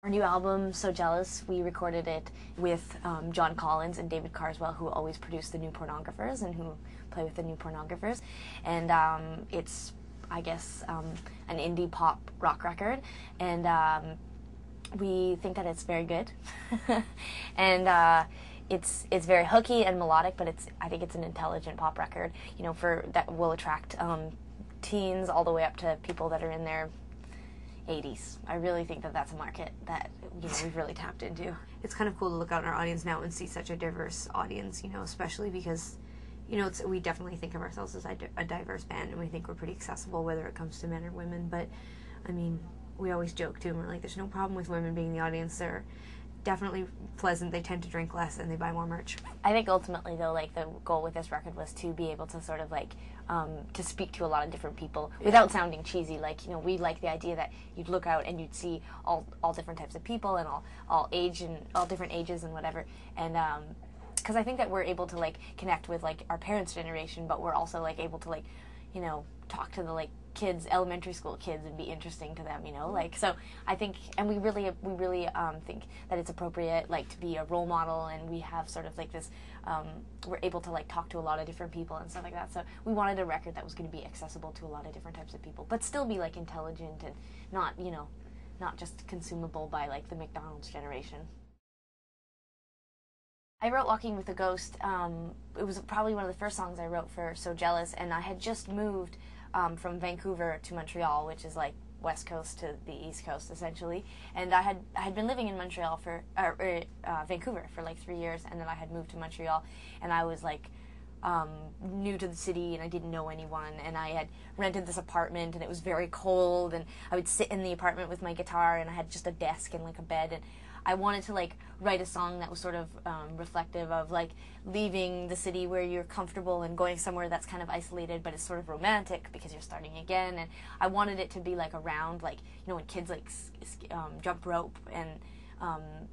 Our new album, So Jealous, we recorded it with John Collins and David Carswell, who always produce the New Pornographers and who play with the New Pornographers. And it's, I guess, an indie pop rock record. And we think that it's very good. And it's very hooky and melodic, but I think it's an intelligent pop record, you know, that will attract teens all the way up to people that are in their 80s. I really think that that's a market that, you know, we've really tapped into. It's kind of cool to look out in our audience now and see such a diverse audience, you know, especially because, you know, we definitely think of ourselves as a diverse band, and we think we're pretty accessible whether it comes to men or women. But I mean, we always joke too, and we're like, there's no problem with women being the audience. They're definitely pleasant, they tend to drink less, and they buy more merch. I think ultimately though, like, the goal with this record was to be able to sort of like to speak to a lot of different people without sounding cheesy. Like, you know, we like the idea that you'd look out and you'd see all different types of people and all age and all different ages and whatever. And because I think that we're able to like connect with like our parents' generation, but we're also like able to like, you know, talk to the like kids, elementary school kids, and be interesting to them, you know, like, so I think, and we really think that it's appropriate, like, to be a role model, and we have sort of like this, we're able to like talk to a lot of different people and stuff like that, so we wanted a record that was going to be accessible to a lot of different types of people, but still be like intelligent and not, you know, not just consumable by like the McDonald's generation. I wrote Walking with a Ghost. It was probably one of the first songs I wrote for So Jealous, and I had just moved from Vancouver to Montreal, which is like west coast to the east coast essentially. And I had been living in Montreal Vancouver for like 3 years, and then I had moved to Montreal, and I was like new to the city, and I didn't know anyone, and I had rented this apartment, and it was very cold, and I would sit in the apartment with my guitar, and I had just a desk and like a bed, and I wanted to like write a song that was sort of reflective of like leaving the city where you're comfortable and going somewhere that's kind of isolated, but it's sort of romantic because you're starting again. And I wanted it to be like around, like, you know, when kids like jump rope, and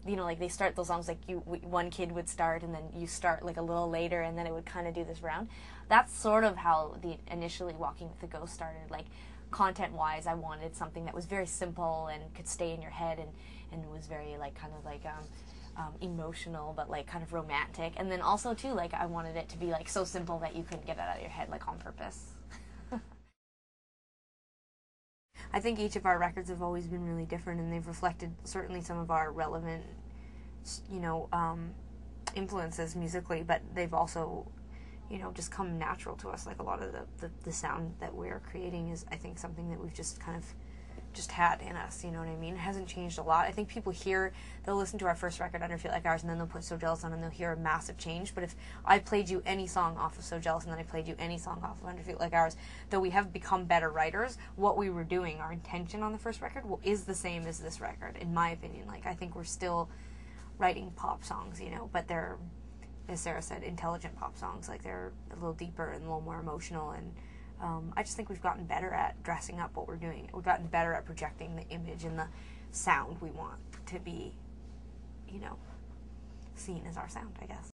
you know, like they start those songs like one kid would start, and then you start like a little later, and then it would kind of do this round. That's sort of how initially Walking with the Ghost started. Like, content-wise, I wanted something that was very simple and could stay in your head, and was very like kind of like emotional, but like kind of romantic. And then also too, like, I wanted it to be like so simple that you couldn't get it out of your head, like on purpose. I think each of our records have always been really different, and they've reflected certainly some of our relevant, you know, influences musically, but they've also, you know, just come natural to us. Like, a lot of the sound that we're creating is, I think, something that we've just kind of just had in us, you know what I mean? It hasn't changed a lot. I think people they'll listen to our first record, Under Feel Like Ours, and then they'll put So Jealous on, and they'll hear a massive change. But if I played you any song off of So Jealous, and then I played you any song off of Under Feel Like Ours, though we have become better writers, what we were doing, our intention on the first record, is the same as this record, in my opinion. Like, I think we're still writing pop songs, you know, but they're, as Sarah said, intelligent pop songs. Like, they're a little deeper and a little more emotional, and I just think we've gotten better at dressing up what we're doing. We've gotten better at projecting the image and the sound we want to be, you know, seen as our sound, I guess.